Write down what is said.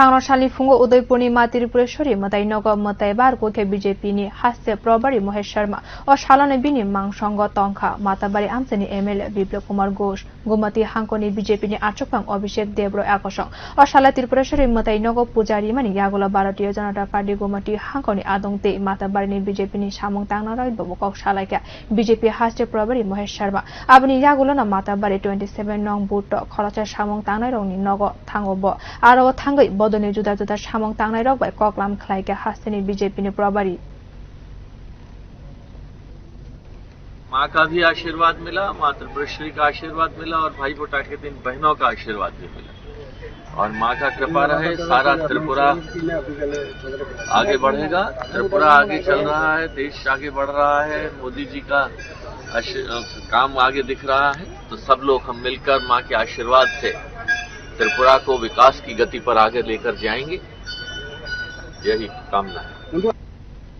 थांगनसालि फुंगो उदयपुरनि मा त्रिपुरेश्वरी मताई नग मताई बारको के बीजेपी नि हास्य प्रभारी महेश शर्मा और सालाने बिनि मांगसंग तंखा माताबारी आमचेनि एमएलए बिप्लव कुमार घोष गुमती हांकोनि बीजेपी नि आचुकपां अभिषेक देब्रो आकसं और साला त्रिपुरेश्वरी मताई नग पुजारी मानि यागुला भारतीय जनता पार्टी गुमती हांकोनि आदंते माताबारी बीजेपी नि सामंग तांगना राय बबुक सालाइका बीजेपी हास्य प्रभारी महेश शर्मा आबनि यागुला न माताबारी 27 नং बुट खरचा सामंग तांगनाय रंनि नग थांगोब आरो थांगै बदने जुदा जुदा सामंग तांगनाय रग बाय ककलाम खलाइका हास्यनि बीजेपी नि प्रभारी माँ का भी आशीर्वाद मिला, माँ त्रिपुरेश्वरी का आशीर्वाद मिला और भाई फोटा के दिन बहनों का आशीर्वाद भी मिला और माँ का कृपा रहे। सारा त्रिपुरा आगे बढ़ेगा, त्रिपुरा आगे चल रहा है, देश आगे बढ़ रहा है, मोदी जी का काम आगे दिख रहा है। तो सब लोग हम मिलकर माँ के आशीर्वाद से त्रिपुरा को विकास की गति पर आगे लेकर जाएंगे, यही कामना है।